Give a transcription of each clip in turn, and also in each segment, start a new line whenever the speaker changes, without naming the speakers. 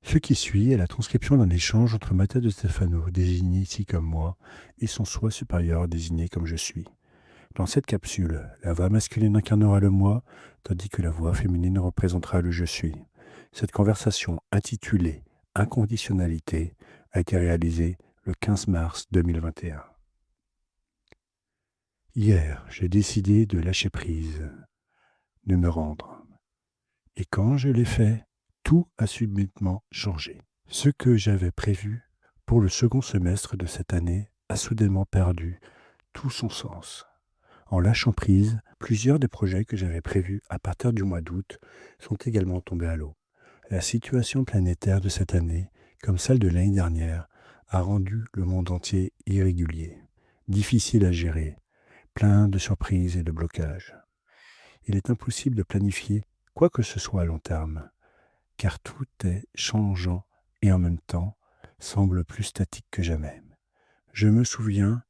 Ce qui suit est la transcription d'un échange entre Matteo de Stefano, désigné ici comme moi, et son soi supérieur, désigné comme je suis. Dans cette capsule, la voix masculine incarnera le moi, tandis que la voix féminine représentera le je suis. Cette conversation intitulée Inconditionnalité a été réalisée le 15 mars 2021. Hier, j'ai décidé de lâcher prise, de me rendre. Et quand je l'ai fait, tout a subitement changé. Ce que j'avais prévu pour le second semestre de cette année a soudainement perdu tout son sens. En lâchant prise, plusieurs des projets que j'avais prévus à partir du mois d'août sont également tombés à l'eau. La situation planétaire de cette année, comme celle de l'année dernière, a rendu le monde entier irrégulier, difficile à gérer, plein de surprises et de blocages. Il est impossible de planifier quoi que ce soit à long terme, car tout est changeant et en même temps semble plus statique que jamais. Je me souviens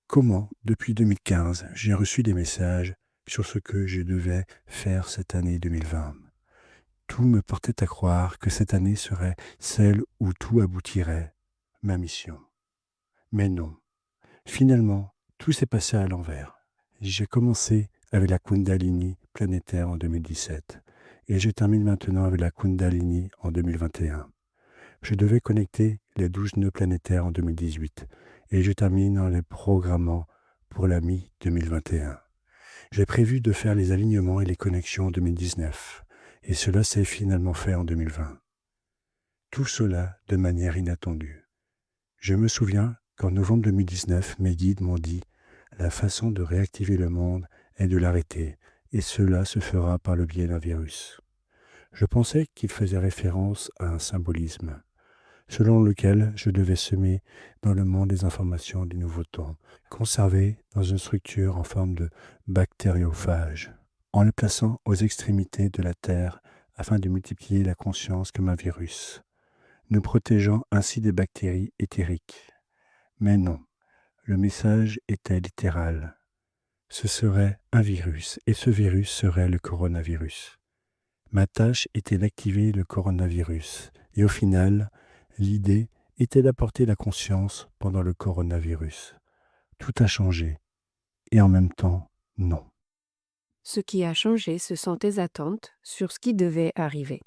comment, depuis 2015, j'ai reçu des messages sur ce que je devais faire cette année 2020. Tout me portait à croire que cette année serait celle où tout aboutirait, ma mission. Mais non. Finalement, tout s'est passé à l'envers. J'ai commencé avec la Kundalini planétaire en 2017 et je termine maintenant avec la Kundalini en 2021. Je devais connecter les 12 nœuds planétaires en 2018 et je termine en les programmant pour la mi-2021. J'ai prévu de faire les alignements et les connexions en 2019 et cela s'est finalement fait en 2020. Tout cela de manière inattendue. Je me souviens qu'en novembre 2019, mes guides m'ont dit « La façon de réactiver le monde est de l'arrêter et cela se fera par le biais d'un virus ». Je pensais qu'il faisait référence à un symbolisme, selon lequel je devais semer dans le monde des informations du nouveau temps, conservées dans une structure en forme de bactériophage, en le plaçant aux extrémités de la Terre afin de multiplier la conscience comme un virus, nous protégeant ainsi des bactéries éthériques. Mais non, le message était littéral. Ce serait un virus, et ce virus serait le coronavirus. Ma tâche était d'activer le coronavirus, et au final, l'idée était d'apporter la conscience pendant le coronavirus. Tout a changé, et en même temps, non.
Ce qui a changé, ce sont tes attentes sur ce qui devait arriver.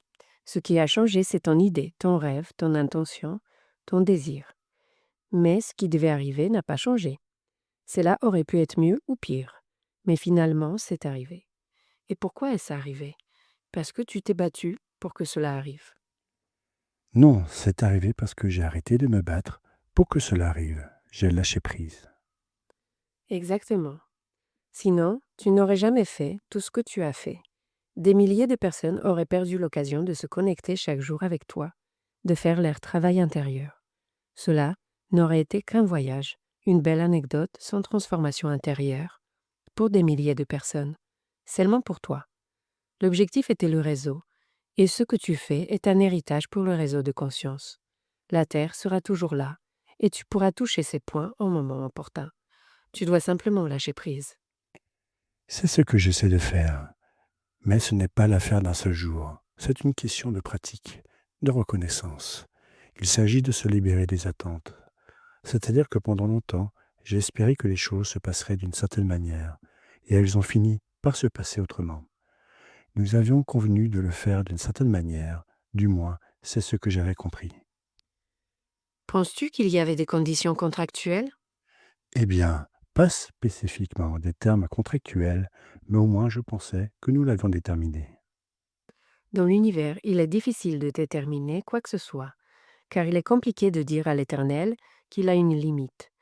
Ce qui a changé, c'est ton idée, ton rêve, ton intention, ton désir. Mais ce qui devait arriver n'a pas changé. Cela aurait pu être mieux ou pire. Mais finalement, c'est arrivé. Et pourquoi est-ce arrivé? Parce que tu t'es battu pour que cela arrive.
Non, c'est arrivé parce que j'ai arrêté de me battre pour que cela arrive. J'ai lâché prise.
Exactement. Sinon, tu n'aurais jamais fait tout ce que tu as fait. Des milliers de personnes auraient perdu l'occasion de se connecter chaque jour avec toi, de faire leur travail intérieur. Cela n'aurait été qu'un voyage, une belle anecdote sans transformation intérieure, pour des milliers de personnes, seulement pour toi. L'objectif était le réseau, et ce que tu fais est un héritage pour le réseau de conscience. La Terre sera toujours là, et tu pourras toucher ces points au moment opportun. Tu dois simplement lâcher prise.
C'est ce que j'essaie de faire. Mais ce n'est pas l'affaire d'un seul jour. C'est une question de pratique, de reconnaissance. Il s'agit de se libérer des attentes. C'est-à-dire que pendant longtemps, j'ai espéré que les choses se passeraient d'une certaine manière, et elles ont fini par se passer autrement. Nous avions convenu de le faire d'une certaine manière, du moins, c'est ce que j'avais compris.
Penses-tu qu'il y avait des conditions contractuelles?
Eh bien, pas spécifiquement des termes contractuels, mais au moins je pensais que nous l'avions déterminé.
Dans l'univers, il est difficile de déterminer quoi que ce soit, car il est compliqué de dire à l'Éternel qu'il a une limite.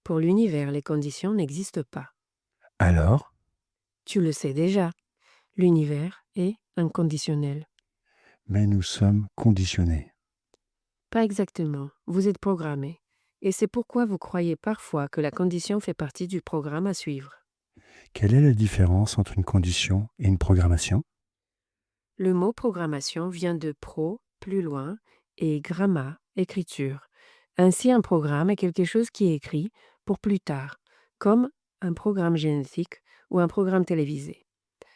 Pour l'univers, les conditions n'existent pas.
Alors,
Tu le sais déjà, l'univers est inconditionnel.
mais nous sommes conditionnés.
Pas exactement, vous êtes programmé. Et c'est pourquoi vous croyez parfois que la condition fait partie du programme à suivre.
Quelle est la différence entre une condition et une programmation?
Le mot programmation vient de pro, plus loin, et gramma, écriture. Ainsi, un programme est quelque chose qui est écrit pour plus tard, comme un programme génétique ou un programme télévisé.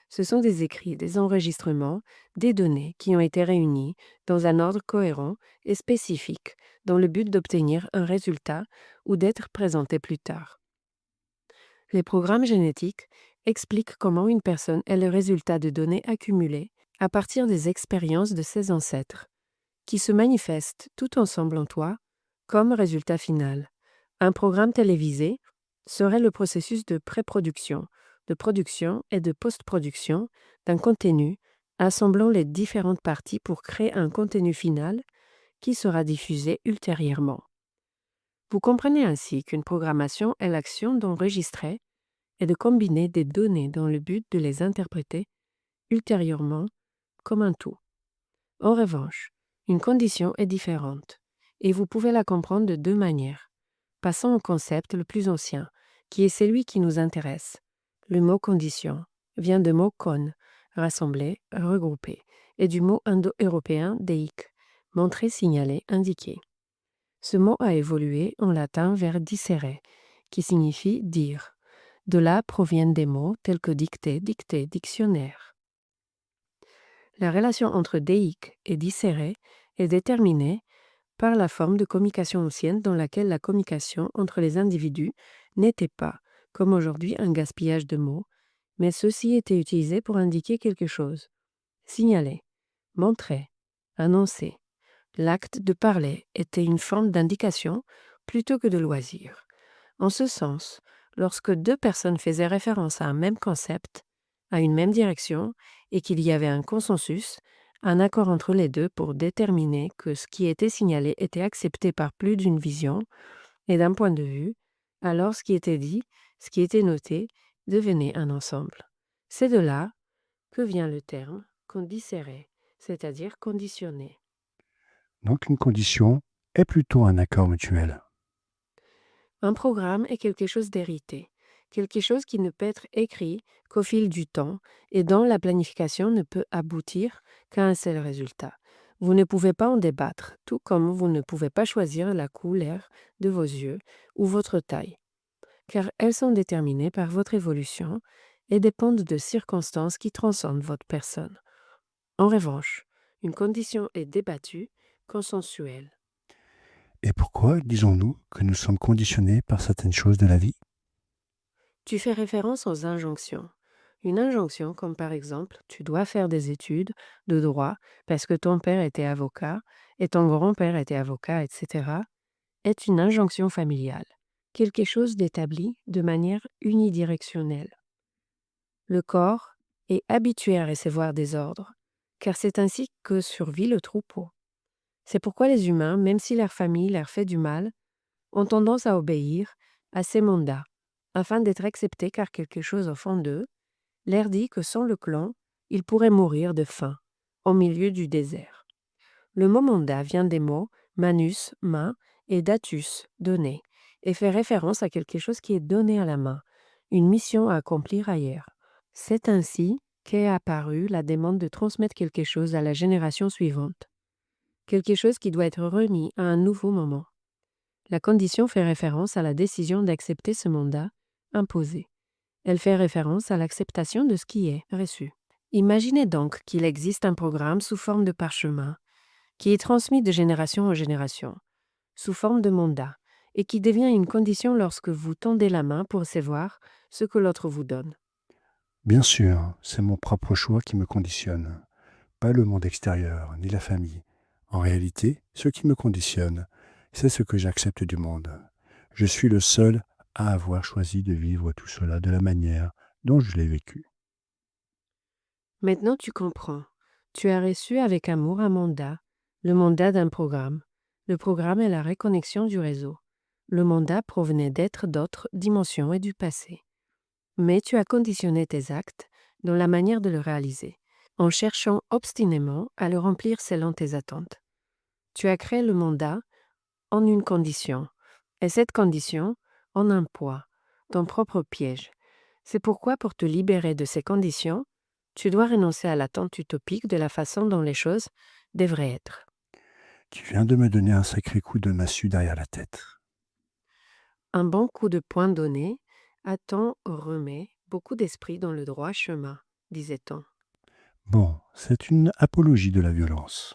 Ce sont des écrits, des enregistrements, des données qui ont été réunies dans un ordre cohérent et spécifique dans le but d'obtenir un résultat ou d'être présentés plus tard. Les programmes génétiques expliquent comment une personne est le résultat de données accumulées à partir des expériences de ses ancêtres, qui se manifestent tout ensemble en toi comme résultat final. Un programme télévisé serait le processus de pré-production, de production et de post-production d'un contenu, assemblant les différentes parties pour créer un contenu final qui sera diffusé ultérieurement. Vous comprenez ainsi qu'une programmation est l'action d'enregistrer et de combiner des données dans le but de les interpréter ultérieurement comme un tout. En revanche, une condition est différente, et vous pouvez la comprendre de deux manières. Passons au concept le plus ancien, qui est celui qui nous intéresse. Le mot condition vient du mot con, rassembler, regrouper, et du mot indo-européen deik, montrer, signaler, indiquer. Ce mot a évolué en latin vers dicere, qui signifie dire. De là proviennent des mots tels que dicter, dictée, dictionnaire. La relation entre deik et dicere est déterminée par la forme de communication ancienne dans laquelle la communication entre les individus n'était pas, comme aujourd'hui, un gaspillage de mots, mais ceux-ci étaient utilisés pour indiquer quelque chose. Signaler, montrer, annoncer. L'acte de parler était une forme d'indication plutôt que de loisir. En ce sens, lorsque deux personnes faisaient référence à un même concept, à une même direction, et qu'il y avait un consensus, un accord entre les deux pour déterminer que ce qui était signalé était accepté par plus d'une vision et d'un point de vue, alors ce qui était dit, ce qui était noté, devenait un ensemble. C'est de là que vient le terme condicere, c'est-à-dire conditionné.
Donc une condition est plutôt un accord mutuel.
Un programme est quelque chose d'hérité, quelque chose qui ne peut être écrit qu'au fil du temps et dont la planification ne peut aboutir qu'à un seul résultat. Vous ne pouvez pas en débattre, tout comme vous ne pouvez pas choisir la couleur de vos yeux ou votre taille, car elles sont déterminées par votre évolution et dépendent de circonstances qui transcendent votre personne. En revanche, une condition est débattue, consensuelle.
Et pourquoi disons-nous que nous sommes conditionnés par certaines choses de la vie?
Tu fais référence aux injonctions. Une injonction, comme par exemple, tu dois faire des études de droit parce que ton père était avocat et ton grand-père était avocat, etc., est une injonction familiale, quelque chose d'établi de manière unidirectionnelle. Le corps est habitué à recevoir des ordres, car c'est ainsi que survit le troupeau. C'est pourquoi les humains, même si leur famille leur fait du mal, ont tendance à obéir à ces mandats, afin d'être acceptés car quelque chose au fond d'eux leur dit que sans le clan, ils pourraient mourir de faim, au milieu du désert. Le mot mandat vient des mots manus, main, et datus, donner, et fait référence à quelque chose qui est donné à la main, une mission à accomplir ailleurs. C'est ainsi qu'est apparue la demande de transmettre quelque chose à la génération suivante, quelque chose qui doit être remis à un nouveau moment. La condition fait référence à la décision d'accepter ce mandat imposé. Elle fait référence à l'acceptation de ce qui est reçu. Imaginez donc qu'il existe un programme sous forme de parchemin qui est transmis de génération en génération, sous forme de mandat, et qui devient une condition lorsque vous tendez la main pour recevoir ce que l'autre vous donne.
Bien sûr, c'est mon propre choix qui me conditionne, pas le monde extérieur, ni la famille. En réalité, ce qui me conditionne, c'est ce que j'accepte du monde. Je suis le seul à avoir choisi de vivre tout cela de la manière dont je l'ai vécu.
Maintenant tu comprends. Tu as reçu avec amour un mandat, le mandat d'un programme. Le programme est la reconnexion du réseau. Le mandat provenait d'êtres d'autres dimensions et du passé. Mais tu as conditionné tes actes dans la manière de le réaliser, en cherchant obstinément à le remplir selon tes attentes. Tu as créé le mandat en une condition, Et cette condition en un poids, ton propre piège. C'est pourquoi, pour te libérer de ces conditions, tu dois renoncer à l'attente utopique de la façon dont les choses devraient être.
Tu viens de me donner un sacré coup de massue derrière la tête.
Un bon coup de poing donné, Attends remet beaucoup d'esprit dans le droit chemin, disait-on.
Bon, c'est une apologie de la violence.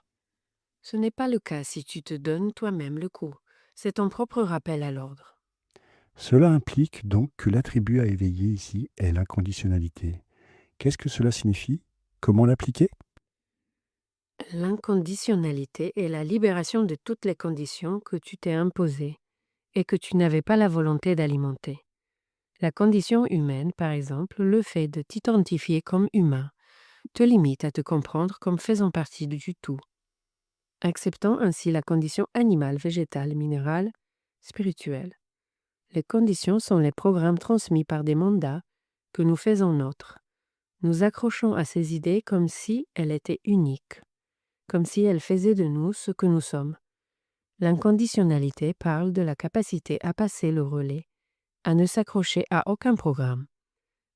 Ce n'est pas le cas si tu te donnes toi-même le coup. C'est ton propre rappel à l'ordre.
Cela implique donc que l'attribut à éveiller ici est l'inconditionnalité. Qu'est-ce que cela signifie? Comment l'appliquer?
L'inconditionnalité est la libération de toutes les conditions que tu t'es imposées et que tu n'avais pas la volonté d'alimenter. La condition humaine, par exemple, le fait de t'identifier comme humain, te limite à te comprendre comme faisant partie du tout, acceptant ainsi la condition animale, végétale, minérale, spirituelle. Les conditions sont les programmes transmis par des mandats que nous faisons nôtres. Nous accrochons à ces idées comme si elles étaient uniques, comme si elles faisaient de nous ce que nous sommes. L'inconditionnalité parle de la capacité à passer le relais, à ne s'accrocher à aucun programme,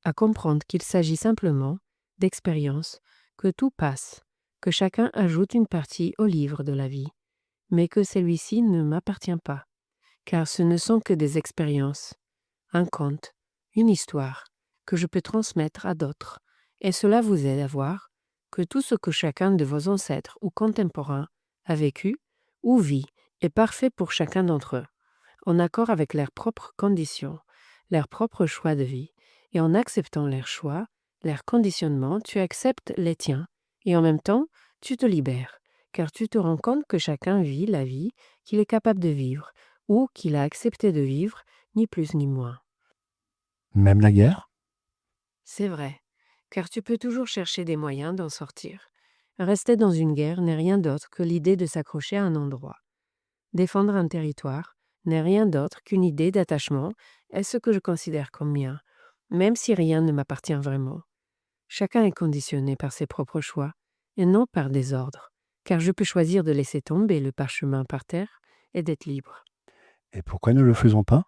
à comprendre qu'il s'agit simplement d'expériences, que tout passe, que chacun ajoute une partie au livre de la vie, mais que celui-ci ne m'appartient pas, car ce ne sont que des expériences, un conte, une histoire, que je peux transmettre à d'autres, et cela vous aide à voir que tout ce que chacun de vos ancêtres ou contemporains a vécu ou vit est parfait pour chacun d'entre eux, en accord avec leurs propres conditions, leurs propres choix de vie, et en acceptant leurs choix, leurs conditionnements, tu acceptes les tiens, et en même temps, tu te libères, car tu te rends compte que chacun vit la vie qu'il est capable de vivre, ou qu'il a accepté de vivre, ni plus ni moins.
Même la guerre?
C'est vrai, car tu peux toujours chercher des moyens d'en sortir. Rester dans une guerre n'est rien d'autre que l'idée de s'accrocher à un endroit. Défendre un territoire n'est rien d'autre qu'une idée d'attachement à ce que je considère comme mien, même si rien ne m'appartient vraiment. Chacun est conditionné par ses propres choix, et non par des ordres, car je peux choisir de laisser tomber le parchemin par terre et d'être libre.
Et pourquoi ne le faisons pas?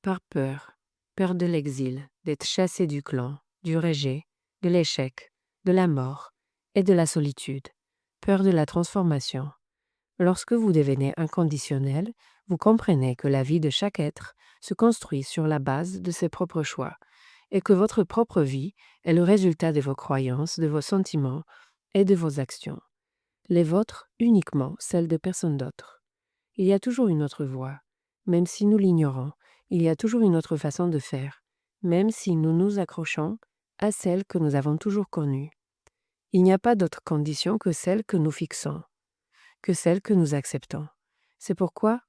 Par peur, peur de l'exil, d'être chassé du clan, du rejet, de l'échec, de la mort et de la solitude, peur de la transformation. Lorsque vous devenez inconditionnel, vous comprenez que la vie de chaque être se construit sur la base de ses propres choix et que votre propre vie est le résultat de vos croyances, de vos sentiments et de vos actions. Les vôtres uniquement celles de personne d'autre. Il y a toujours une autre voie, même si nous l'ignorons, il y a toujours une autre façon de faire, même si nous nous accrochons à celle que nous avons toujours connue. Il n'y a pas d'autre condition que celle que nous fixons, que celle que nous acceptons. C'est pourquoi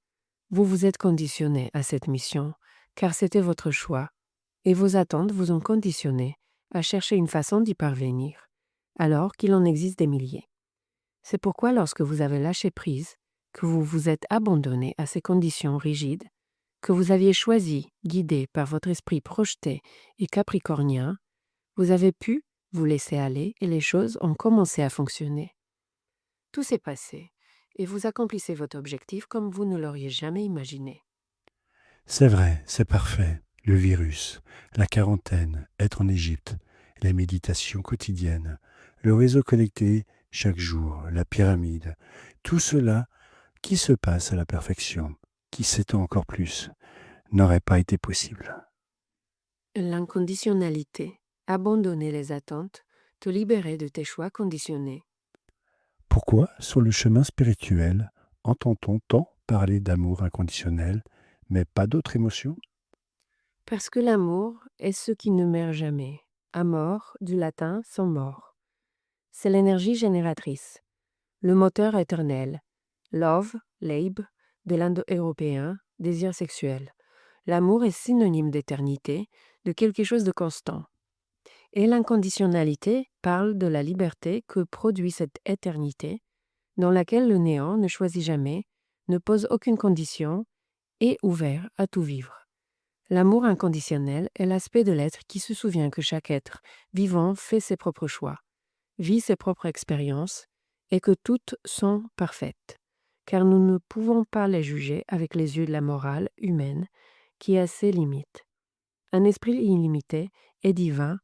vous vous êtes conditionné à cette mission, car c'était votre choix, et vos attentes vous ont conditionné à chercher une façon d'y parvenir, alors qu'il en existe des milliers. C'est pourquoi lorsque vous avez lâché prise, que vous vous êtes abandonné à ces conditions rigides, que vous aviez choisi, guidé par votre esprit projeté et capricornien, vous avez pu vous laisser aller et les choses ont commencé à fonctionner. Tout s'est passé et vous accomplissez votre objectif comme vous ne l'auriez jamais imaginé.
C'est vrai, c'est parfait. Le virus, la quarantaine, être en Égypte, les méditations quotidiennes, le réseau connecté chaque jour, la pyramide, tout cela qui se passe à la perfection, qui s'étend encore plus, n'aurait pas été possible.
L'inconditionnalité, abandonner les attentes, te libérer de tes choix conditionnés.
Pourquoi, sur le chemin spirituel, entend-on tant parler d'amour inconditionnel, mais pas d'autres émotions?
Parce que l'amour est ce qui ne meurt jamais. Amor, du latin, sans mort. C'est l'énergie génératrice, le moteur éternel. Love, Leib, de l'indo-européen, désir sexuel. L'amour est synonyme d'éternité, de quelque chose de constant. Et l'inconditionnalité parle de la liberté que produit cette éternité, dans laquelle le néant ne choisit jamais, ne pose aucune condition, est ouvert à tout vivre. L'amour inconditionnel est l'aspect de l'être qui se souvient que chaque être vivant fait ses propres choix, vit ses propres expériences, et que toutes sont parfaites. car nous ne pouvons pas les juger avec les yeux de la morale humaine qui a ses limites. Un esprit illimité et divin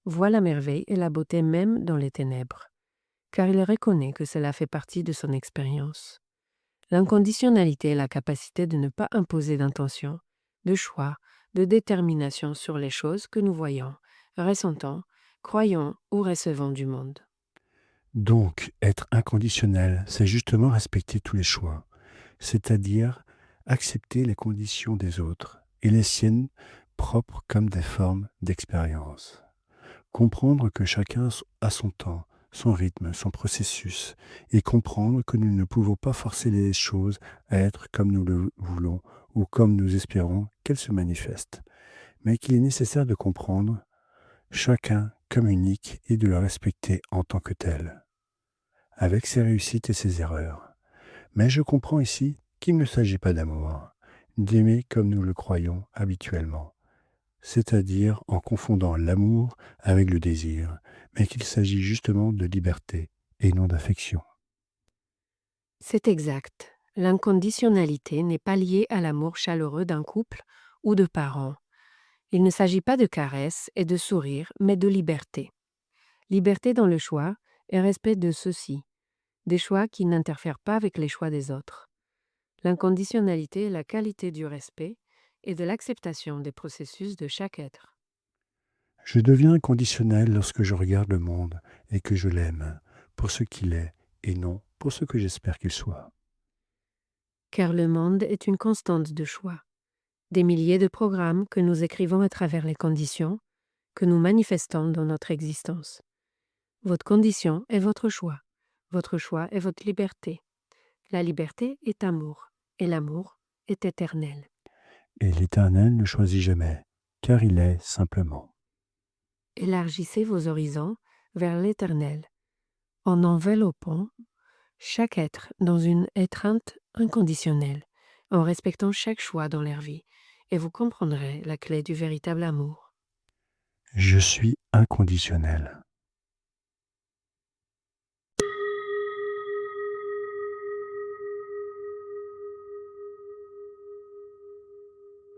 voit la merveille et la beauté même dans les ténèbres, car il reconnaît que cela fait partie de son expérience. L'inconditionnalité est la capacité de ne pas imposer d'intention, de choix, de détermination sur les choses que nous voyons, ressentons, croyons ou recevons du monde.
Donc, être inconditionnel, c'est justement respecter tous les choix, c'est-à-dire accepter les conditions des autres et les siennes propres comme des formes d'expérience. Comprendre que chacun a son temps, son rythme, son processus, et comprendre que nous ne pouvons pas forcer les choses à être comme nous le voulons ou comme nous espérons qu'elles se manifestent, mais qu'il est nécessaire de comprendre chacun comme unique et de le respecter en tant que tel, avec ses réussites et ses erreurs. Mais je comprends ici qu'il ne s'agit pas d'amour, d'aimer comme nous le croyons habituellement, c'est-à-dire en confondant l'amour avec le désir, mais qu'il s'agit justement de liberté et non d'affection.
C'est exact. L'inconditionnalité n'est pas liée à l'amour chaleureux d'un couple ou de parents. Il ne s'agit pas de caresses et de sourires, mais de liberté. Liberté dans le choix et respect de ceux-ci, des choix qui n'interfèrent pas avec les choix des autres. L'inconditionnalité est la qualité du respect et de l'acceptation des processus de chaque être.
Je deviens inconditionnel lorsque je regarde le monde et que je l'aime pour ce qu'il est et non pour ce que j'espère qu'il soit.
Car le monde est une constante de choix. Des milliers de programmes que nous écrivons à travers les conditions que nous manifestons dans notre existence. Votre condition est votre choix. Votre choix est votre liberté. La liberté est amour, et l'amour est éternel.
Et l'Éternel ne choisit jamais, car il est simplement.
Élargissez vos horizons vers l'éternel, en enveloppant chaque être dans une étreinte inconditionnelle, en respectant chaque choix dans leur vie, et vous comprendrez la clé du véritable amour.
Je suis inconditionnel.